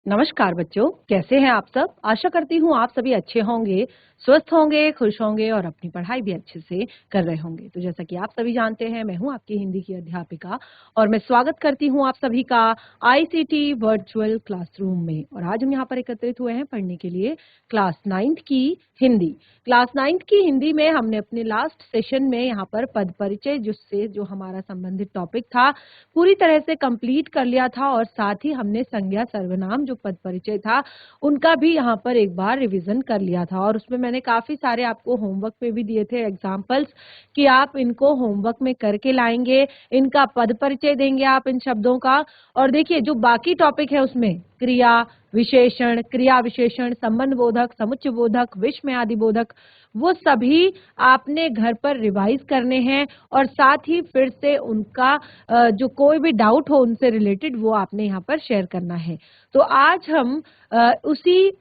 नमस्कार बच्चों, कैसे हैं आप सब? आशा करती हूँ आप सभी अच्छे होंगे, स्वस्थ होंगे, खुश होंगे और अपनी पढ़ाई भी अच्छे से कर रहे होंगे। तो जैसा कि आप सभी जानते हैं, मैं हूँ आपकी हिंदी की अध्यापिका और मैं स्वागत करती हूँ आप सभी का आईसीटी वर्चुअल क्लासरूम में। और आज हम यहाँ पर एकत्रित हुए हैं पढ़ने के लिए क्लास 9th की हिंदी। क्लास 9th की हिंदी में हमने अपने लास्ट सेशन में यहाँ पर पद परिचय जिससे जो हमारा संबंधित टॉपिक था पूरी तरह से कंप्लीट कर लिया था और साथ ही हमने संज्ञा सर्वनाम जो पद परिचय था उनका भी यहाँ पर एक बार रिवीजन कर लिया था। और उसमें मैंने काफी सारे आपको होमवर्क पे भी दिए थे एग्जाम्पल्स कि आप इनको होमवर्क में करके लाएंगे, इनका पद परिचय देंगे आप इन शब्दों का। और देखिए जो बाकी टॉपिक है उसमें क्रिया विशेषण, संबंध बोधक, समुच्चय बोधक, विस्मय आदि बोधक, वो सभी आपने घर पर रिवाइज करने हैं और साथ ही फिर से उनका जो कोई भी डाउट हो उनसे रिलेटेड वो आपने यहाँ पर शेयर करना है। तो आज हम उसी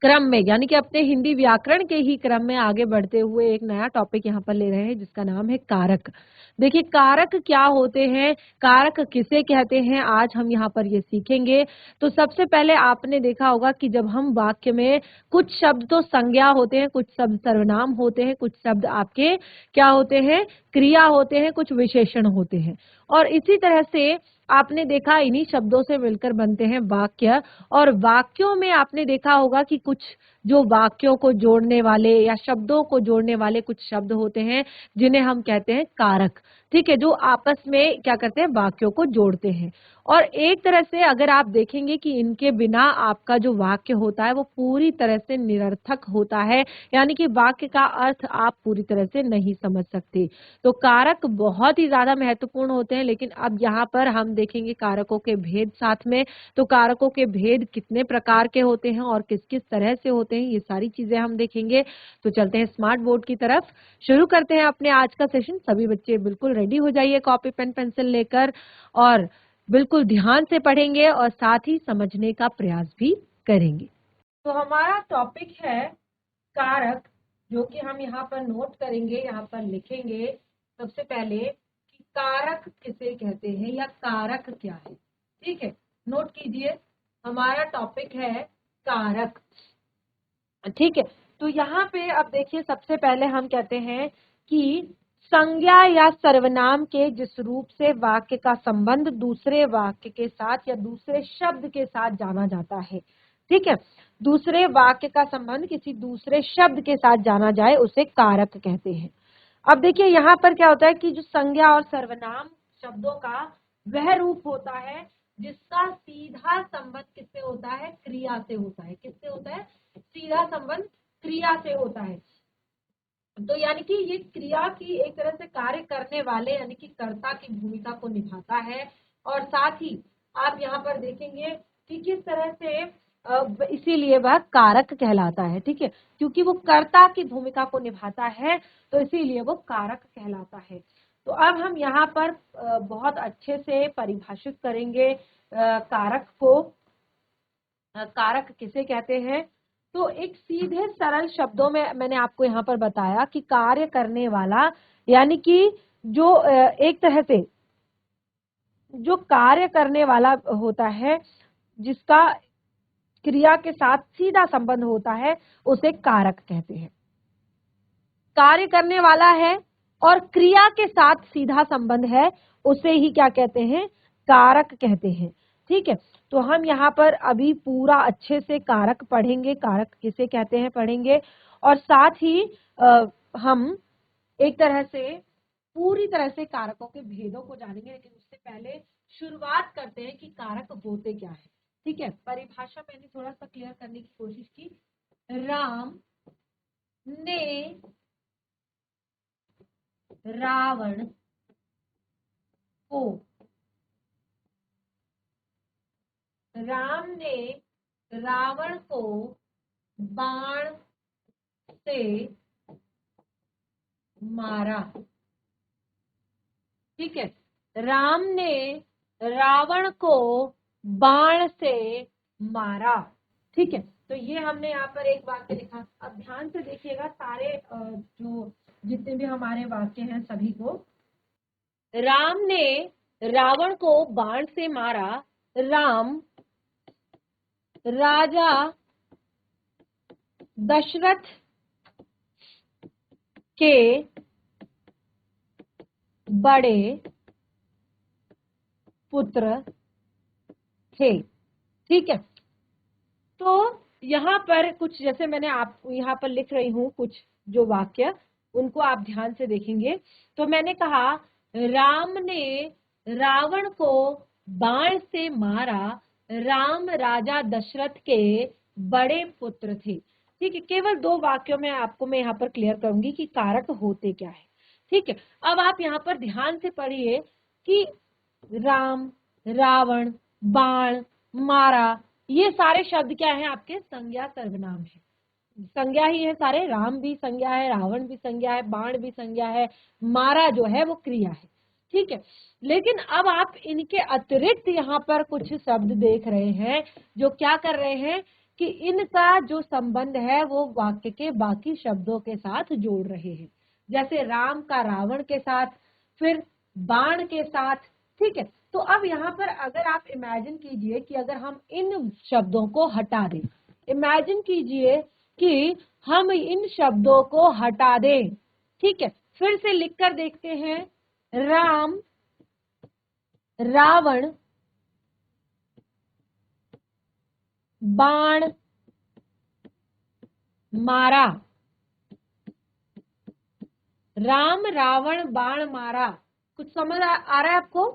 क्रम में यानी कि अपने हिंदी व्याकरण के ही क्रम में आगे बढ़ते हुए एक नया टॉपिक यहाँ पर ले रहे हैं जिसका नाम है कारक। देखिए कारक क्या होते हैं, कारक किसे कहते हैं, आज हम यहाँ पर ये सीखेंगे। तो सबसे पहले आपने देखा होगा कि जब हम वाक्य में कुछ शब्द तो संज्ञा होते हैं, कुछ शब्द सर्वनाम होते हैं, कुछ शब्द आपके क्या होते हैं, क्रिया होते हैं, कुछ विशेषण होते हैं। और इसी तरह से आपने देखा इन्हीं शब्दों से मिलकर बनते हैं वाक्य। और वाक्यों में आपने देखा होगा कि कुछ जो वाक्यों को जोड़ने वाले या शब्दों को जोड़ने वाले कुछ शब्द होते हैं जिन्हें हम कहते हैं कारक। ठीक है, जो आपस में क्या करते हैं, वाक्यों को जोड़ते हैं। और एक तरह से अगर आप देखेंगे कि इनके बिना आपका जो वाक्य होता है वो पूरी तरह से निरर्थक होता है, यानी कि वाक्य का अर्थ आप पूरी तरह से नहीं समझ सकते। तो कारक बहुत ही ज्यादा महत्वपूर्ण होते हैं, लेकिन अब यहाँ पर हम देखेंगे कारकों के भेद साथ में। तो कारकों के भेद कितने प्रकार के होते हैं और किस किस तरह से होते हैं, ये सारी चीजें हम देखेंगे। तो चलते हैं स्मार्ट बोर्ड की तरफ, शुरू करते हैं अपने आज का सेशन। सभी बच्चे बिल्कुल रेडी हो जाइए कॉपी पेन पेंसिल लेकर और बिल्कुल ध्यान से पढ़ेंगे और साथ ही समझने का प्रयास भी करेंगे। तो हमारा टॉपिक है कारक, जो कि हम यहाँ पर नोट करेंगे, यहाँ पर लिखेंगे सबसे पहले कि कारक किसे कहते हैं या कारक क्या है। ठीक है, नोट कीजिए, हमारा टॉपिक है कारक। ठीक है, तो यहाँ पे अब देखिए सबसे पहले हम कहते हैं कि संज्ञा या सर्वनाम के जिस रूप से वाक्य का संबंध दूसरे वाक्य के साथ या दूसरे शब्द के साथ जाना जाता है। ठीक है, दूसरे वाक्य का संबंध किसी दूसरे शब्द के साथ जाना जाए उसे कारक कहते हैं। अब देखिए यहाँ पर क्या होता है कि जो संज्ञा और सर्वनाम शब्दों का वह रूप होता है जिसका सीधा संबंध किससे होता है, क्रिया से होता है। किससे होता है, सीधा संबंध क्रिया से होता है। तो यानी कि ये क्रिया की एक तरह से कार्य करने वाले यानी कि कर्ता की भूमिका को निभाता है। और साथ ही आप यहाँ पर देखेंगे कि किस तरह से इसीलिए वह कारक कहलाता है। ठीक है, क्योंकि वो कर्ता की भूमिका को निभाता है तो इसीलिए वो कारक कहलाता है। तो अब हम यहाँ पर बहुत अच्छे से परिभाषित करेंगे कारक को। कारक किसे कहते हैं, तो एक सीधे सरल शब्दों में मैंने आपको यहाँ पर बताया कि कार्य करने वाला, यानी कि जो एक तरह से जो कार्य करने वाला होता है जिसका क्रिया के साथ सीधा संबंध होता है उसे कारक कहते हैं। कार्य करने वाला है और क्रिया के साथ सीधा संबंध है उसे ही क्या कहते हैं, कारक कहते हैं। ठीक है, तो हम यहाँ पर अभी पूरा अच्छे से कारक पढ़ेंगे, कारक किसे कहते हैं पढ़ेंगे। और साथ ही हम एक तरह से पूरी तरह से कारकों के भेदों को जानेंगे, लेकिन उससे पहले शुरुआत करते हैं कि कारक होते क्या है। ठीक है, परिभाषा मैंने थोड़ा सा क्लियर करने की कोशिश की। राम ने रावण को, राम ने रावण को बाण से मारा। ठीक है, राम ने रावण को बाण से मारा। ठीक है, तो ये हमने यहाँ पर एक वाक्य लिखा। अब ध्यान से देखिएगा सारे जो जितने भी हमारे वाक्य हैं सभी को। राम ने रावण को बाण से मारा। राम राजा दशरथ के बड़े पुत्र थे। ठीक है, तो यहाँ पर कुछ, जैसे मैंने आपको यहाँ पर लिख रही हूं कुछ जो वाक्य, उनको आप ध्यान से देखेंगे। तो मैंने कहा राम ने रावण को बाण से मारा, राम राजा दशरथ के बड़े पुत्र थे। ठीक है, केवल 2 वाक्यों में आपको मैं यहाँ पर क्लियर करूंगी कि कारक होते क्या है। ठीक है, अब आप यहाँ पर ध्यान से पढ़िए कि राम, रावण, बाण, मारा, ये सारे शब्द क्या है? आपके संज्ञा सर्वनाम है, संज्ञा ही है सारे। राम भी संज्ञा है, रावण भी संज्ञा है, बाण भी संज्ञा है, मारा जो है वो क्रिया है। ठीक है, लेकिन अब आप इनके अतिरिक्त यहाँ पर कुछ शब्द देख रहे हैं जो क्या कर रहे हैं कि इनका जो संबंध है वो वाक्य के बाकी शब्दों के साथ जोड़ रहे हैं। जैसे राम का रावण के साथ, फिर बाण के साथ। ठीक है, तो अब यहाँ पर अगर आप इमेजिन कीजिए कि अगर हम इन शब्दों को हटा दें, इमेजिन कीजिए कि हम इन शब्दों को हटा दें। ठीक है, फिर से लिखकर देखते हैं, राम, रावण, बाण, मारा। राम, रावण, बाण, मारा। कुछ समझ आ रहा है आपको?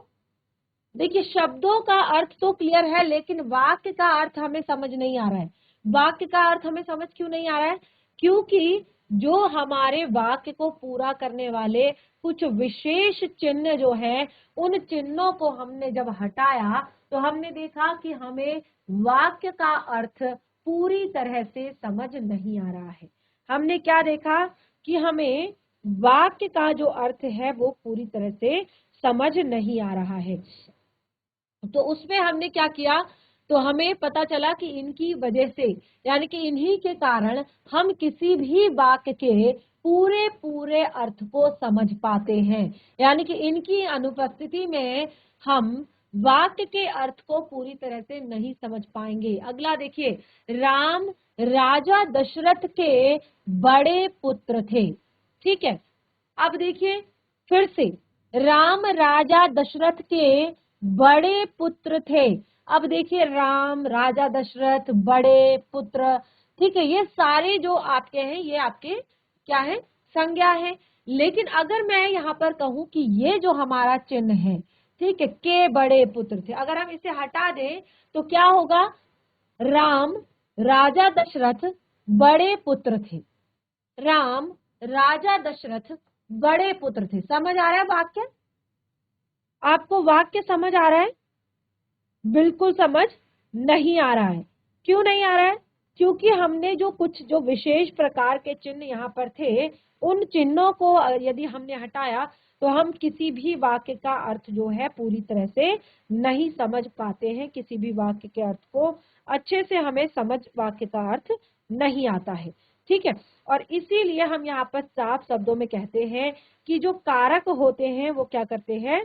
देखिए, शब्दों का अर्थ तो क्लियर है, लेकिन वाक्य का अर्थ हमें समझ नहीं आ रहा है। वाक्य का अर्थ हमें समझ क्यों नहीं आ रहा है? क्योंकि जो हमारे वाक्य को पूरा करने वाले कुछ विशेष चिन्ह जो है, उन चिन्हों को हमने जब हटाया तो हमने देखा कि हमें वाक्य का अर्थ पूरी तरह से समझ नहीं आ रहा है। हमने क्या देखा कि हमें वाक्य का जो अर्थ है वो पूरी तरह से समझ नहीं आ रहा है। तो उसमें हमने क्या किया, तो हमें पता चला कि इनकी वजह से, यानी कि इन्हीं के कारण हम किसी भी वाक्य के पूरे पूरे अर्थ को समझ पाते हैं। यानी कि इनकी अनुपस्थिति में हम वाक्य के अर्थ को पूरी तरह से नहीं समझ पाएंगे। अगला देखिए, राम राजा दशरथ के बड़े पुत्र थे। ठीक है, अब देखिए फिर से, राम राजा दशरथ के बड़े पुत्र थे। अब देखिए, राम, राजा दशरथ, बड़े पुत्र। ठीक है, ये सारे जो आपके हैं ये आपके क्या है? संज्ञा है। लेकिन अगर मैं यहाँ पर कहूं कि ये जो हमारा चिन्ह है, ठीक है, के बड़े पुत्र थे, अगर हम इसे हटा दें तो क्या होगा? राम राजा दशरथ बड़े पुत्र थे। राम राजा दशरथ बड़े पुत्र थे। समझ आ रहा है वाक्य? आपको वाक्य समझ आ रहा है? बिल्कुल समझ नहीं आ रहा है। क्यों नहीं आ रहा है? क्योंकि हमने जो कुछ जो विशेष प्रकार के चिन्ह यहाँ पर थे, उन चिन्हों को यदि हमने हटाया तो हम किसी भी वाक्य का अर्थ जो है पूरी तरह से नहीं समझ पाते हैं। किसी भी वाक्य के अर्थ को अच्छे से हमें समझ वाक्य का अर्थ नहीं आता है। ठीक है, और इसीलिए हम यहाँ पर साफ शब्दों में कहते हैं कि जो कारक होते हैं वो क्या करते हैं,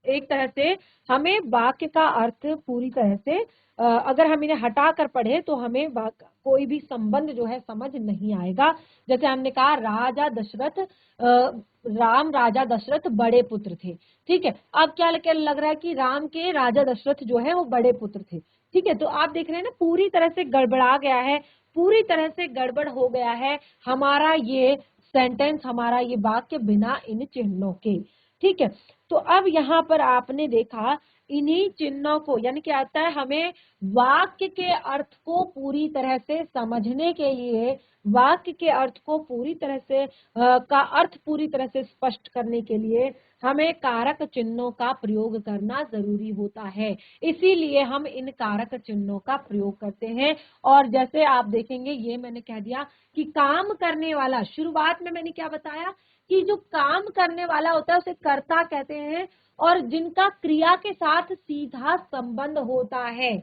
एक तरह से हमें वाक्य का अर्थ पूरी तरह से, अगर हम इन्हें हटा कर पढ़े तो हमें कोई भी संबंध जो है समझ नहीं आएगा। जैसे हमने कहा राजा दशरथ, राम राजा दशरथ बड़े पुत्र थे। ठीक है, अब क्या लग रहा है कि राम के राजा दशरथ जो है वो बड़े पुत्र थे। ठीक है, तो आप देख रहे हैं ना, पूरी तरह से गड़बड़ा गया है, पूरी तरह से गड़बड़ हो गया है हमारा ये सेंटेंस, हमारा ये वाक्य बिना इन चिन्हों के। ठीक है, तो अब यहाँ पर आपने देखा इन्हीं चिन्हों को, यानी क्या आता है, हमें वाक्य के अर्थ को पूरी तरह से समझने के लिए, वाक्य के अर्थ को पूरी तरह से का अर्थ पूरी तरह से स्पष्ट करने के लिए हमें कारक चिन्हों का प्रयोग करना जरूरी होता है। इसीलिए हम इन कारक चिन्हों का प्रयोग करते हैं। और जैसे आप देखेंगे, ये मैंने कह दिया कि काम करने वाला, शुरुआत में मैंने क्या बताया कि जो काम करने वाला होता है उसे कर्ता कहते हैं, और जिनका क्रिया के साथ सीधा संबंध होता है।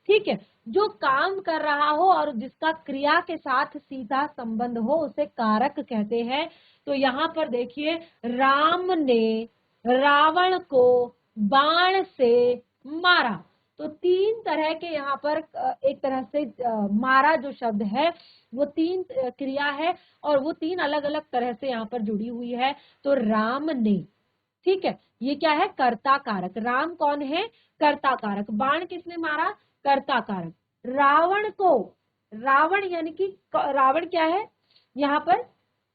ठीक है, जो काम कर रहा हो और जिसका क्रिया के साथ सीधा संबंध हो उसे कारक कहते हैं। तो यहाँ पर देखिए, राम ने रावण को बाण से मारा। तो तीन तरह के यहाँ पर एक तरह से मारा जो शब्द है वो तीन क्रिया है और वो तीन अलग अलग तरह से यहाँ पर जुड़ी हुई है। तो राम ने, ठीक है, ये क्या है, कर्ता कारक। राम कौन है, कर्ता कारक। बाण किसने मारा, कर्ता कारक। रावण को, रावण यानी कि रावण क्या है यहाँ पर,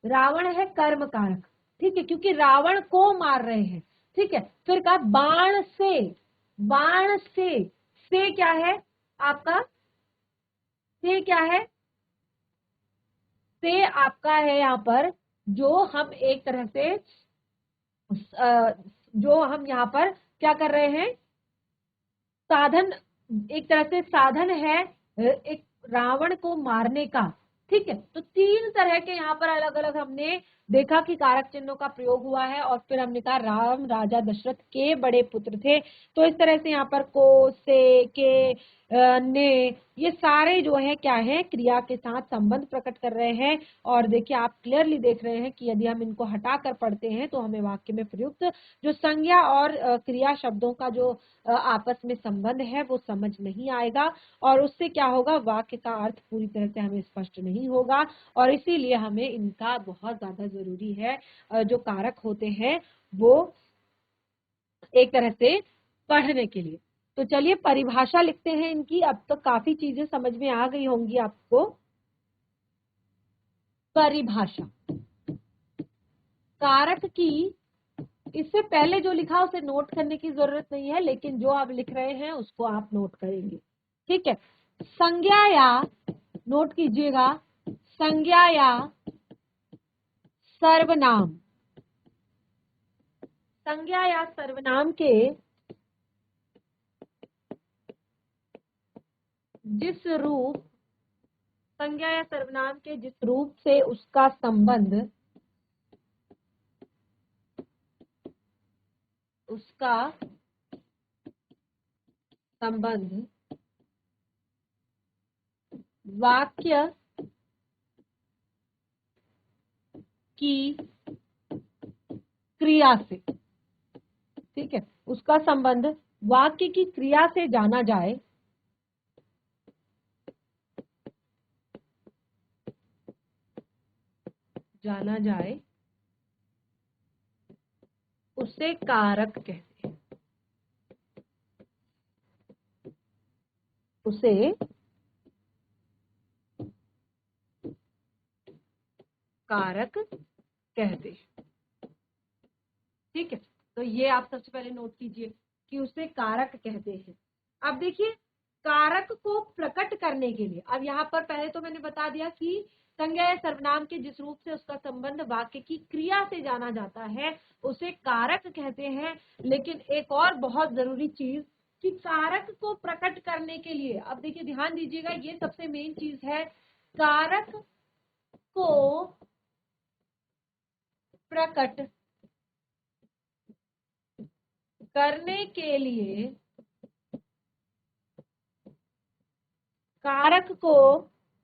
रावण है कर्म कारक, ठीक है, क्योंकि रावण को मार रहे हैं, ठीक है। फिर कहा बाण से, बाण से क्या है आपका, से क्या है, से आपका है यहाँ पर जो हम एक तरह से जो हम यहाँ पर क्या कर रहे हैं, साधन, एक तरह से साधन है एक रावण को मारने का, ठीक है। तो तीन तरह के यहाँ पर अलग अलग हमने देखा कि कारक चिन्हों का प्रयोग हुआ है और फिर हमने कहा राम राजा दशरथ के बड़े पुत्र थे। तो इस तरह से यहाँ पर को, से, के, ने, ये सारे जो है क्या है, क्रिया के साथ संबंध प्रकट कर रहे हैं। और देखिए आप क्लियरली देख रहे हैं कि यदि हम इनको हटाकर पढ़ते हैं तो हमें वाक्य में प्रयुक्त जो संज्ञा और क्रिया शब्दों का जो आपस में संबंध है वो समझ नहीं आएगा और उससे क्या होगा, वाक्य का अर्थ पूरी तरह से हमें स्पष्ट नहीं होगा। और इसीलिए हमें इनका बहुत ज्यादा जरूरी है, जो कारक होते हैं वो एक तरह से पढ़ने के लिए। तो चलिए परिभाषा लिखते हैं इनकी। अब तो काफी चीजें समझ में आ गई होंगी आपको। परिभाषा कारक की, इससे पहले जो लिखा उसे नोट करने की जरूरत नहीं है, लेकिन जो आप लिख रहे हैं उसको आप नोट करेंगे, ठीक है। संज्ञा या, नोट कीजिएगा, संज्ञा या सर्वनाम, संज्ञा या सर्वनाम के जिस रूप, संज्ञा या सर्वनाम के जिस रूप से उसका संबंध, उसका संबंध वाक्य की क्रिया से, ठीक है, उसका संबंध वाक्य की क्रिया से जाना जाए, जाना जाए, उसे कारक कहते हैं, उसे कारक कहते हैं, ठीक है। तो ये आप सबसे पहले नोट कीजिए कि उसे कारक कहते हैं। अब देखिए कारक को प्रकट करने के लिए, अब यहाँ पर पहले तो मैंने बता दिया कि संज्ञा या सर्वनाम के जिस रूप से उसका संबंध वाक्य की क्रिया से जाना जाता है उसे कारक कहते हैं। लेकिन एक और बहुत जरूरी चीज कि कारक को प्रकट करने के लिए, अब देखिए ध्यान दीजिएगा, ये सबसे मेन चीज है, कारक को प्रकट करने के लिए, कारक को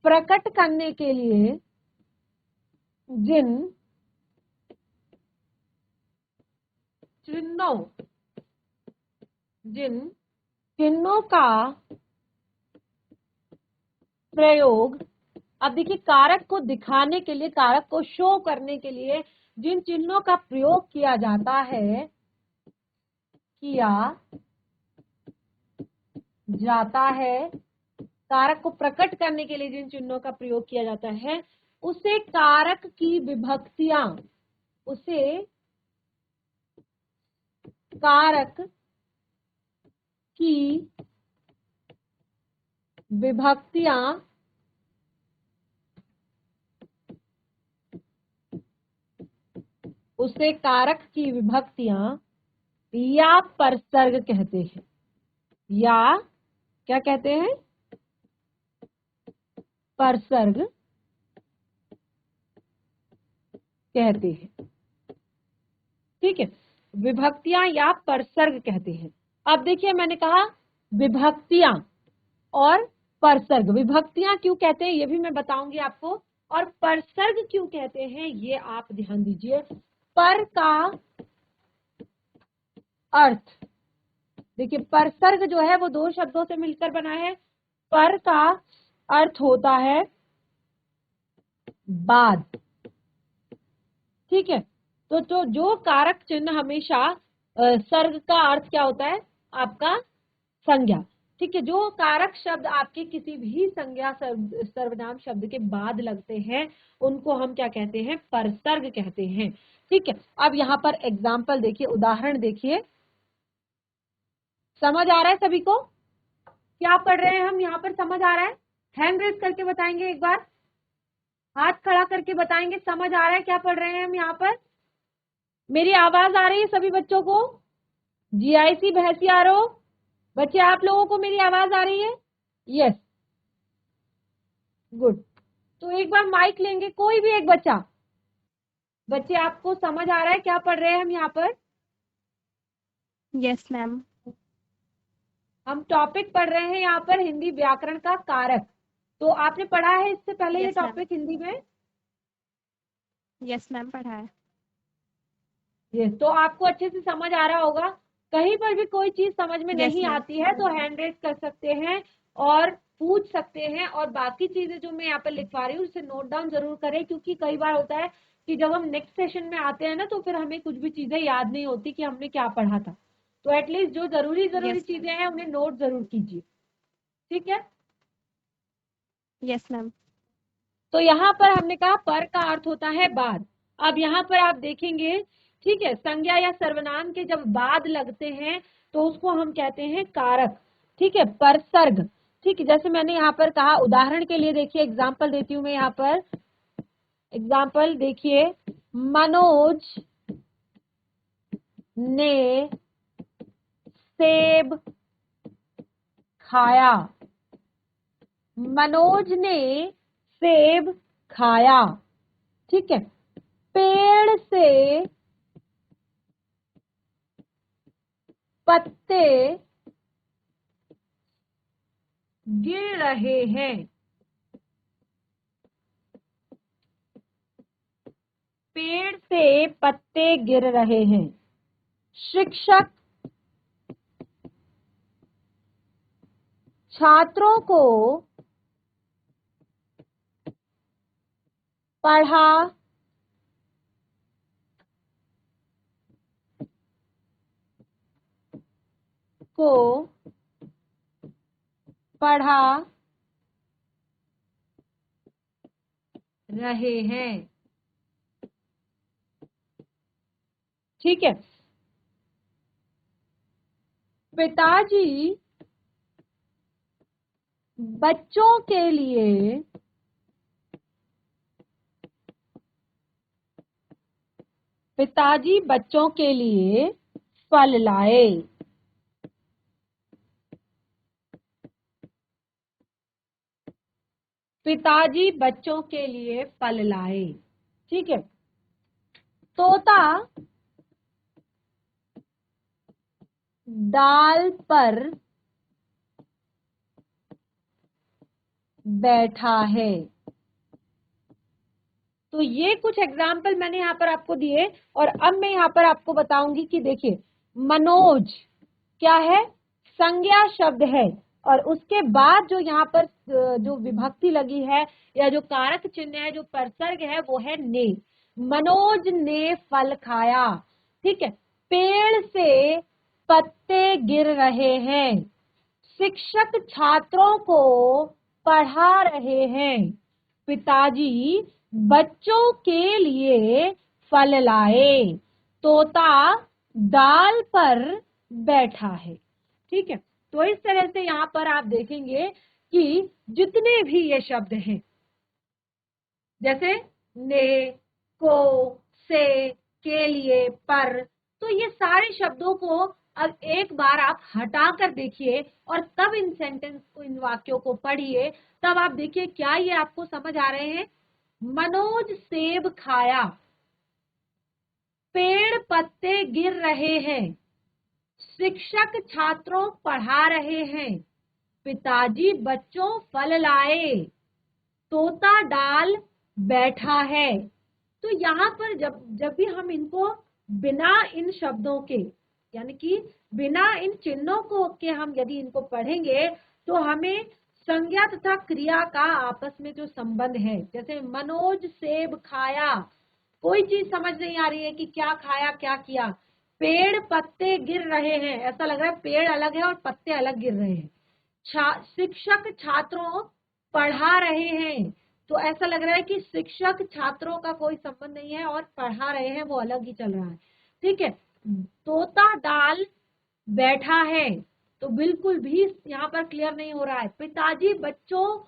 प्रकट करने के लिए जिन चिन्हों, जिन चिन्हों का प्रयोग, अब देखिए कारक को दिखाने के लिए, कारक को शो करने के लिए जिन चिन्हों का प्रयोग किया जाता है, किया जाता है, कारक को प्रकट करने के लिए जिन चिन्हों का प्रयोग किया जाता है उसे कारक की विभक्तियां, उसे कारक की विभक्तियां उसे कारक की विभक्तियां या परसर्ग कहते हैं, या क्या कहते हैं, परसर्ग कहते हैं, ठीक है। विभक्तियां या परसर्ग कहते हैं। अब देखिए मैंने कहा विभक्तियां और परसर्ग, विभक्तियां क्यों कहते हैं ये भी मैं बताऊंगी आपको, और परसर्ग क्यों कहते हैं ये आप ध्यान दीजिए। पर का अर्थ, देखिए परसर्ग जो है वो दो शब्दों से मिलकर बना है। पर का अर्थ होता है बाद, ठीक है। तो जो कारक चिन्ह हमेशा सर्ग का अर्थ क्या होता है आपका संज्ञा, ठीक है। जो कारक शब्द आपके किसी भी संज्ञा सर्वनाम शब्द के बाद लगते हैं उनको हम क्या कहते हैं, परसर्ग कहते हैं, ठीक है। अब यहाँ पर एग्जाम्पल देखिए, उदाहरण देखिए, समझ आ रहा है सभी को क्या पढ़ रहे हैं हम यहाँ पर, समझ आ रहा है? हैंड रेज करके बताएंगे, एक बार हाथ खड़ा करके बताएंगे समझ आ रहा है क्या पढ़ रहे हैं हम यहाँ पर। मेरी आवाज आ रही है सभी बच्चों को? जीआईसी भैंसियारो बच्चे, आप लोगों को मेरी आवाज आ रही है? Yes, good. तो एक बार माइक लेंगे, कोई भी एक बच्चा। बच्चे आपको समझ आ रहा है क्या पढ़ रहे हैं हम यहाँ पर? Yes ma'am. हम टॉपिक पढ़ रहे हैं यहाँ पर हिंदी व्याकरण का कारक। तो आपने पढ़ा है इससे पहले ये टॉपिक हिंदी में? यस मैम, पढ़ा है। यस, तो आपको अच्छे से समझ आ रहा होगा। कहीं पर भी कोई चीज समझ में नहीं आती है तो हैंड रेज कर सकते हैं और पूछ सकते हैं, और बाकी चीजें जो मैं यहाँ पर लिखवा रही हूँ उसे नोट डाउन जरूर करें, क्योंकि कई बार होता है कि जब हम नेक्स्ट सेशन में आते हैं ना तो फिर हमें कुछ भी चीजें याद नहीं होती कि हमने क्या पढ़ा था। तो एटलीस्ट जो जरूरी चीजें हैं उन्हें नोट जरूर कीजिए, ठीक है। Yes ma'am. तो यहाँ पर हमने कहा पर का अर्थ होता है बाद। अब यहाँ पर आप देखेंगे, ठीक है, संज्ञा या सर्वनाम के जब बाद लगते हैं तो उसको हम कहते हैं कारक, ठीक है, परसर्ग, ठीक है। जैसे मैंने यहाँ पर कहा, उदाहरण के लिए देखिए, एग्जाम्पल देती हूँ मैं यहाँ पर। एग्जाम्पल देखिए, मनोज ने सेब खाया। मनोज ने सेब खाया, ठीक है। पेड़ से पत्ते गिर रहे हैं। पेड़ से पत्ते गिर रहे हैं। शिक्षक छात्रों को पढ़ा पढ़ा रहे हैं, ठीक है। पिताजी बच्चों के लिए फल लाए। पिताजी बच्चों के लिए फल लाए, ठीक है। तोता डाल पर बैठा है। तो ये कुछ एग्जाम्पल मैंने यहाँ पर आपको दिए, और अब मैं यहाँ पर आपको बताऊंगी कि देखिए, मनोज क्या है, संज्ञा शब्द है, और उसके बाद जो यहाँ पर जो विभक्ति लगी है या जो कारक चिन्ह है, जो परसर्ग है, वो है ने। मनोज ने फल खाया, ठीक है। पेड़ से पत्ते गिर रहे हैं। शिक्षक छात्रों को पढ़ा रहे हैं। पिताजी बच्चों के लिए फल लाए। तोता डाल पर बैठा है, ठीक है। तो इस तरह से यहाँ पर आप देखेंगे कि जितने भी ये शब्द हैं, जैसे ने, को, से, के लिए, पर, तो ये सारे शब्दों को अब एक बार आप हटा कर देखिए और तब इन सेंटेंस को, इन वाक्यों को पढ़िए, तब आप देखिए क्या ये आपको समझ आ रहे हैं। मनोज सेब खाया। पेड़ पत्ते गिर रहे हैं। शिक्षक छात्रों पढ़ा रहे हैं। पिताजी बच्चों फल लाए। तोता डाल बैठा है। तो यहाँ पर जब जब भी हम इनको बिना इन शब्दों के यानी कि बिना इन चिन्हों को के हम यदि इनको पढ़ेंगे तो हमें संज्ञा तथा क्रिया का आपस में जो संबंध है, जैसे मनोज सेब खाया, कोई चीज समझ नहीं आ रही है कि क्या खाया क्या किया, पेड़ पत्ते गिर रहे हैं, ऐसा लग रहा है पेड़ अलग है और पत्ते अलग गिर रहे हैं, शिक्षक छात्रों पढ़ा रहे हैं, तो ऐसा लग रहा है कि शिक्षक छात्रों का कोई संबंध नहीं है और पढ़ा रहे हैं वो अलग ही चल रहा है। ठीक है, तोता दाल बैठा है, तो बिल्कुल भी यहाँ पर क्लियर नहीं हो रहा है। पिताजी बच्चों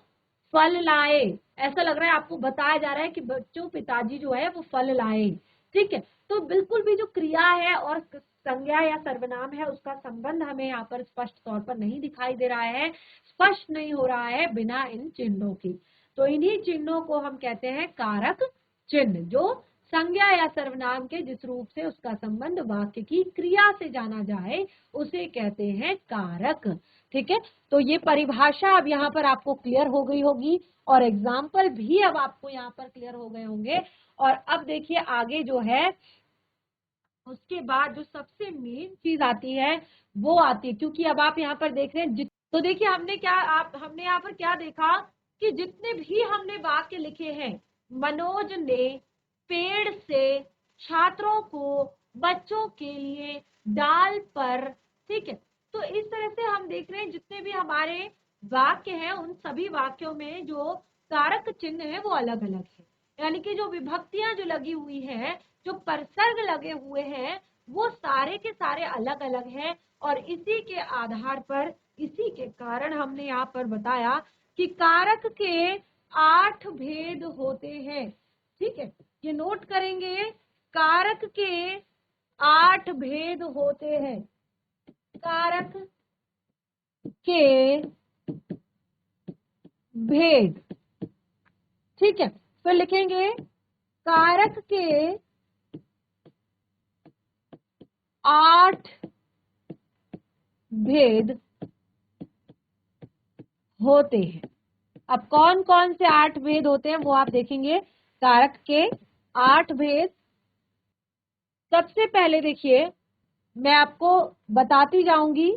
फल लाए, ऐसा लग रहा है आपको बताया जा रहा है कि बच्चों पिताजी जो है वो फल लाए। ठीक है, तो बिल्कुल भी जो क्रिया है और संज्ञा या सर्वनाम है उसका संबंध हमें यहाँ पर स्पष्ट तौर पर नहीं दिखाई दे रहा है, स्पष्ट नहीं हो रहा है बिना इन चिन्हों के। तो इन्हीं चिन्हों को हम कहते हैं कारक चिन्ह, जो संज्ञा या सर्वनाम के जिस रूप से उसका संबंध वाक्य की क्रिया से जाना जाए उसे कहते हैं कारक। ठीक है, तो ये परिभाषा अब यहाँ पर आपको क्लियर हो गई होगी और एग्जाम्पल भी अब आपको यहाँ पर क्लियर हो गए होंगे। और अब देखिए आगे जो है उसके बाद जो सबसे मेन चीज आती है वो आती है, क्योंकि अब आप यहाँ पर देख रहे हैं तो देखिए हमने यहाँ पर क्या देखा कि जितने भी हमने वाक्य लिखे हैं, मनोज ने पेड़ से छात्रों को बच्चों के लिए डाल पर, ठीक है, तो इस तरह से हम देख रहे हैं जितने भी हमारे वाक्य हैं उन सभी वाक्यों में जो कारक चिन्ह है वो अलग अलग है, यानी कि जो विभक्तियां जो लगी हुई है, जो परसर्ग लगे हुए हैं वो सारे के सारे अलग अलग हैं। और इसी के आधार पर, इसी के कारण हमने यहाँ पर बताया कि कारक के 8 भेद होते हैं। ठीक है, ये नोट करेंगे, कारक के 8 भेद होते हैं, कारक के भेद। ठीक है, फिर लिखेंगे कारक के 8 भेद होते हैं। अब कौन कौन से 8 भेद होते हैं वो आप देखेंगे, कारक के 8 भेद। सबसे पहले देखिए मैं आपको बताती जाऊंगी,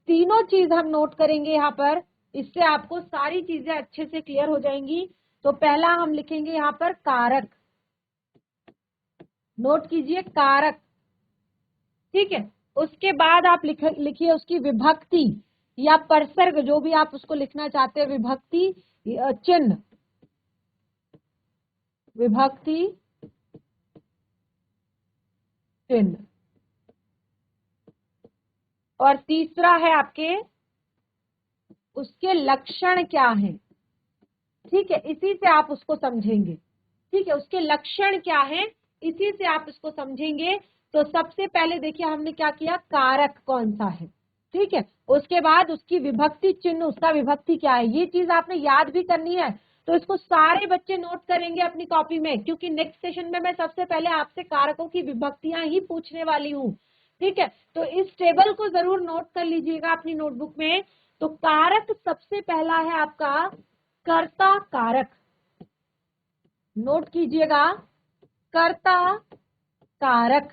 तीनों चीज हम नोट करेंगे यहाँ पर, इससे आपको सारी चीजें अच्छे से क्लियर हो जाएंगी। तो पहला हम लिखेंगे यहाँ पर कारक, नोट कीजिए कारक। ठीक है, उसके बाद आप लिखिए उसकी विभक्ति या परसर्ग, जो भी आप उसको लिखना चाहते हैं, विभक्ति चिन्ह, विभक्ति चिन्ह। और तीसरा है आपके उसके लक्षण क्या है। ठीक है, इसी से आप उसको समझेंगे। ठीक है, उसके लक्षण क्या है इसी से आप इसको समझेंगे। तो सबसे पहले देखिए हमने क्या किया, कारक कौन सा है। ठीक है, उसके बाद उसकी विभक्ति चिन्ह, उसका विभक्ति क्या है, ये चीज आपने याद भी करनी है। तो इसको सारे बच्चे नोट करेंगे अपनी कॉपी में, क्योंकि नेक्स्ट सेशन में मैं सबसे पहले आपसे कारकों की विभक्तियां ही पूछने वाली हूँ। ठीक है, तो इस टेबल को जरूर नोट कर लीजिएगा अपनी नोटबुक में। तो कारक सबसे पहला है आपका कर्ता कारक, नोट कीजिएगा कर्ता कारक।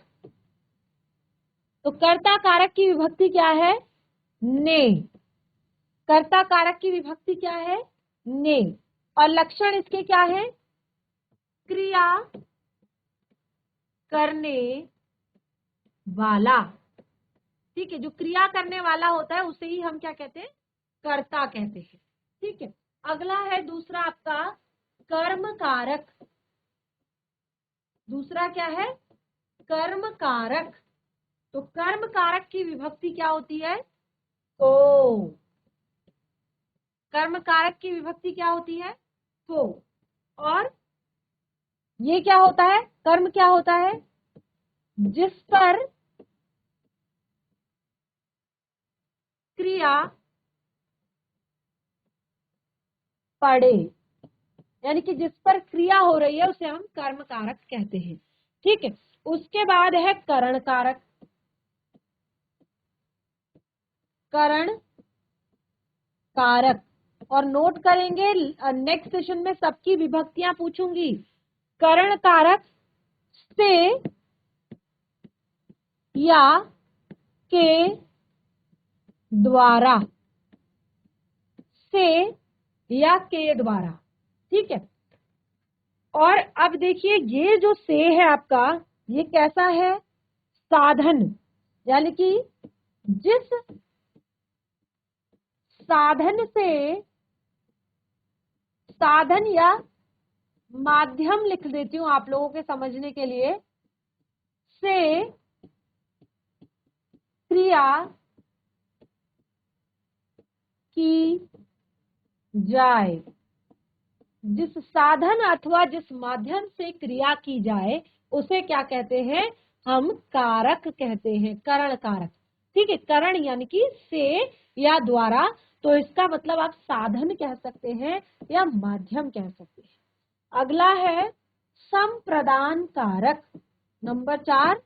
तो कर्ता कारक की विभक्ति क्या है, ने। कर्ता कारक की विभक्ति क्या है, ने। और लक्षण इसके क्या है, क्रिया करने वाला। ठीक है, जो क्रिया करने वाला होता है उसे ही हम क्या कहते हैं, कर्ता कहते हैं। ठीक है, अगला है दूसरा आपका कर्म कारक। दूसरा क्या है, कर्म कारक। तो कर्म कारक की विभक्ति क्या होती है, को। कर्म कारक की विभक्ति क्या होती है, को। और ये क्या होता है, कर्म क्या होता है, जिस पर क्रिया पड़े, यानी कि जिस पर क्रिया हो रही है उसे हम कर्म कारक कहते हैं। ठीक है, उसके बाद है करण कारक। करण कारक, और नोट करेंगे नेक्स्ट सेशन में सबकी विभक्तियां पूछूंगी। करण कारक से या के द्वारा, से या के द्वारा, ठीक है। और अब देखिए ये जो से है आपका, ये कैसा है, साधन, यानी कि जिस साधन से, साधन या माध्यम लिख देती हूं आप लोगों के समझने के लिए, से क्रिया की जाए, जिस साधन अथवा जिस माध्यम से क्रिया की जाए उसे क्या कहते हैं, हम कारक कहते हैं, करण कारक, ठीक है। करण यानी कि से या द्वारा, तो इसका मतलब आप साधन कह सकते हैं या माध्यम कह सकते हैं। अगला है संप्रदान कारक, नंबर 4,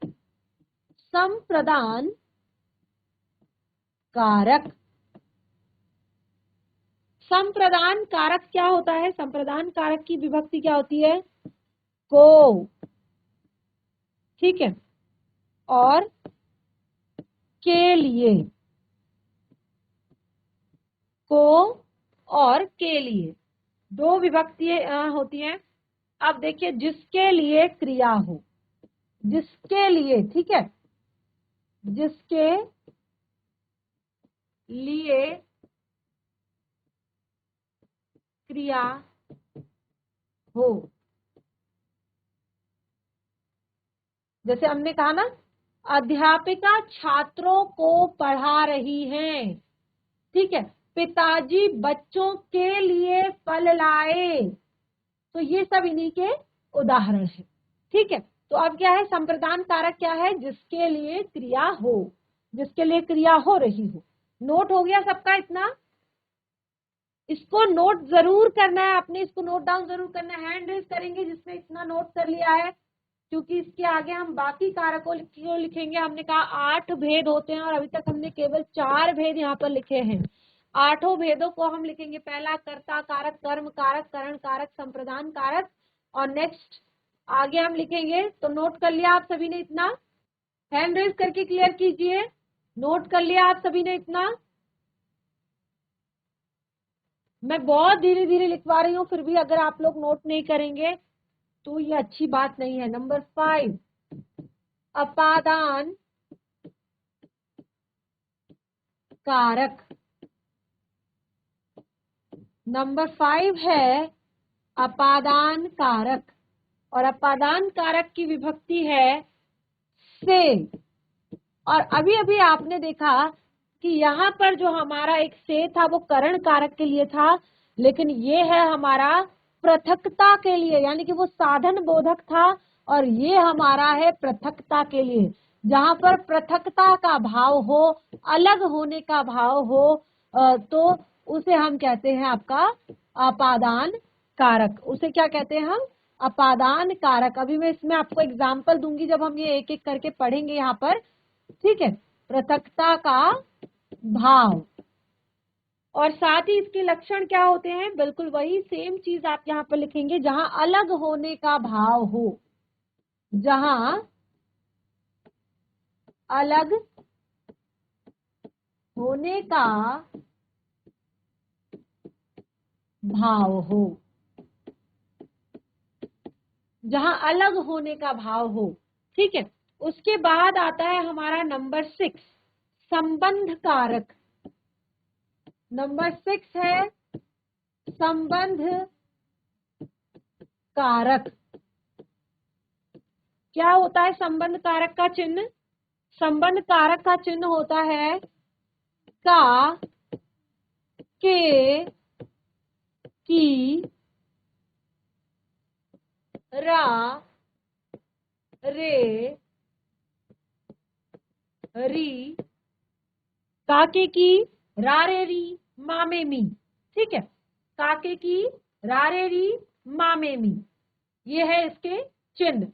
संप्रदान कारक। संप्रदान कारक क्या होता है, संप्रदान कारक की विभक्ति क्या होती है, को, ठीक है, और के लिए, को और के लिए, दो विभक्ति होती हैं। अब देखिए जिसके लिए क्रिया हो, जिसके लिए, ठीक है, जिसके लिए क्रिया हो, जैसे हमने कहा ना, अध्यापिका छात्रों को पढ़ा रही हैं, ठीक है, पिताजी बच्चों के लिए फल लाए, तो ये सब इन्हीं के उदाहरण है, ठीक है। तो अब क्या है, संप्रदान कारक क्या है, जिसके लिए क्रिया हो, जिसके लिए क्रिया हो रही हो। नोट हो गया सबका इतना, इसको नोट जरूर करना है आपने, इसको नोट डाउन जरूर करना है, हैंड रेज करेंगे जिसने इतना नोट कर लिया है, क्योंकि इसके आगे हम बाकी कारकों को लिखेंगे। हमने कहा 8 भेद होते हैं और अभी तक हमने केवल 4 भेद यहाँ पर लिखे हैं, 8 भेदों को हम लिखेंगे। पहला कर्ता कारक, कर्म कारक, करण कारक, संप्रदान कारक, और नेक्स्ट आगे हम लिखेंगे। तो नोट कर लिया आप सभी ने इतना, हैंड रेज करके क्लियर कीजिए, नोट कर लिया आप सभी ने इतना। मैं बहुत धीरे धीरे लिखवा रही हूँ, फिर भी अगर आप लोग नोट नहीं करेंगे तो ये अच्छी बात नहीं है। नंबर 5, अपादान कारक। नंबर 5 है अपादान कारक, और अपादान कारक की विभक्ति है से। और अभी अभी आपने देखा कि यहाँ पर जो हमारा एक से था वो करण कारक के लिए था, लेकिन ये है हमारा पृथकता के लिए, यानी कि वो साधन बोधक था, और ये हमारा है पृथकता के लिए। जहां पर पृथकता का भाव हो, अलग होने का भाव हो, तो उसे हम कहते हैं आपका अपादान कारक। उसे क्या कहते हैं हम, अपादान कारक। अभी मैं इसमें आपको एग्जाम्पल दूंगी जब हम ये एक एक करके पढ़ेंगे यहाँ पर, ठीक है। पृथकता का भाव, और साथ ही इसके लक्षण क्या होते हैं, बिल्कुल वही सेम चीज आप यहाँ पर लिखेंगे, जहां अलग होने का भाव हो, जहां अलग होने का भाव हो, जहां अलग होने का भाव हो, ठीक है। उसके बाद आता है हमारा नंबर 6, संबंध कारक। नंबर 6 है संबंध कारक। क्या होता है संबंध कारक का चिन्ह, संबंध कारक का चिन्ह होता है का, के, की, रा, रे, री, काके की, रारे री, मामे मी, ठीक है। काके की, रारे री, मामे मी, ये है इसके चिन्ह।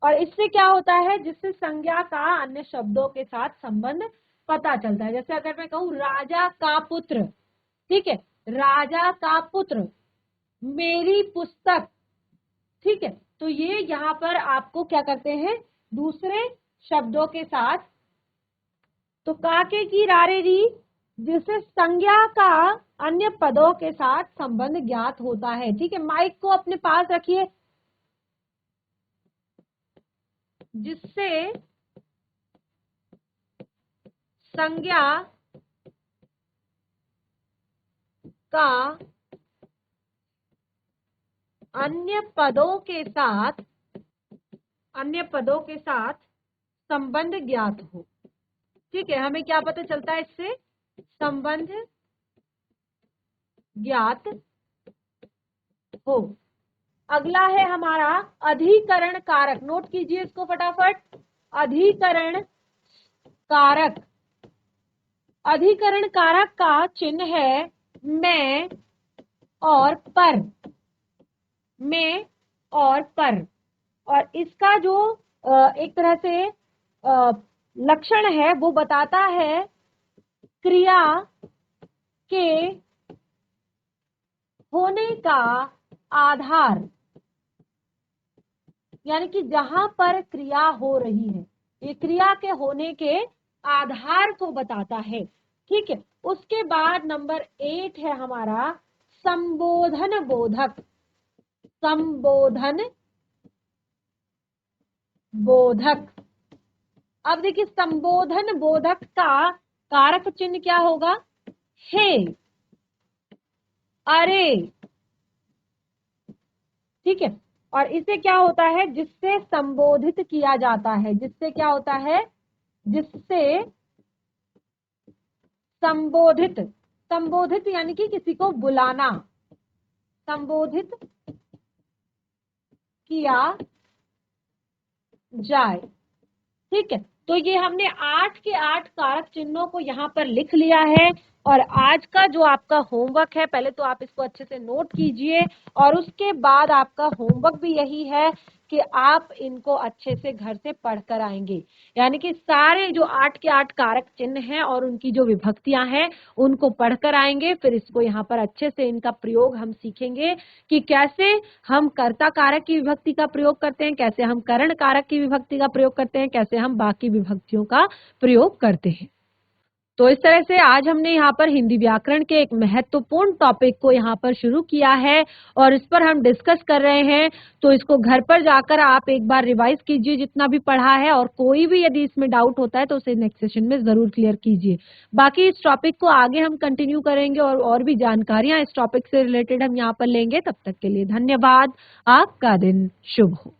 और इससे क्या होता है, जिससे संज्ञा का अन्य शब्दों के साथ संबंध पता चलता है। जैसे अगर मैं कहूं राजा का पुत्र, ठीक है, राजा का पुत्र, मेरी पुस्तक, ठीक है, तो ये यहाँ पर आपको क्या करते हैं, दूसरे शब्दों के साथ तो काके की रारेरी जिससे संज्ञा का अन्य पदों के साथ संबंध ज्ञात होता है। ठीक है, माइक को अपने पास रखिए। जिससे संज्ञा का अन्य पदों के साथ संबंध ज्ञात हो। ठीक है, हमें क्या पता चलता है इससे? संबंध ज्ञात हो। अगला है हमारा अधिकरण कारक। नोट कीजिए इसको फटाफट। अधिकरण कारक। अधिकरण कारक का चिन्ह है में और पर। में और पर। और इसका जो एक तरह से लक्षण है वो बताता है क्रिया के होने का आधार, यानी कि जहां पर क्रिया हो रही है, ये क्रिया के होने के आधार को बताता है। ठीक है, उसके बाद नंबर 8 है हमारा संबोधन बोधक। संबोधन बोधक। अब देखिए, संबोधन बोधक का कारक चिन्ह क्या होगा? हे, अरे। ठीक है, और इसे क्या होता है? जिससे संबोधित किया जाता है। जिससे क्या होता है? जिससे संबोधित। संबोधित यानी कि किसी को बुलाना। संबोधित किया जाए। ठीक है, तो ये हमने 8 के 8 कारक चिन्हों को यहाँ पर लिख लिया है। और आज का जो आपका होमवर्क है, पहले तो आप इसको अच्छे से नोट कीजिए, और उसके बाद आपका होमवर्क भी यही है कि आप इनको अच्छे से घर से पढ़कर आएंगे। यानी कि सारे जो 8 के 8 कारक चिन्ह हैं और उनकी जो विभक्तियां हैं उनको पढ़कर आएंगे। फिर इसको यहाँ पर अच्छे से इनका प्रयोग हम सीखेंगे कि कैसे हम कर्ता कारक की विभक्ति का प्रयोग करते हैं, कैसे हम करण कारक की विभक्ति का प्रयोग करते हैं, कैसे हम बाकी विभक्तियों का प्रयोग करते हैं। तो इस तरह से आज हमने यहाँ पर हिंदी व्याकरण के एक महत्वपूर्ण टॉपिक को यहाँ पर शुरू किया है और इस पर हम डिस्कस कर रहे हैं। तो इसको घर पर जाकर आप एक बार रिवाइज कीजिए जितना भी पढ़ा है, और कोई भी यदि इसमें डाउट होता है तो उसे नेक्स्ट सेशन में जरूर क्लियर कीजिए। बाकी इस टॉपिक को आगे हम कंटिन्यू करेंगे और भी जानकारियां इस टॉपिक से रिलेटेड हम यहाँ पर लेंगे। तब तक के लिए धन्यवाद। आपका दिन शुभ हो।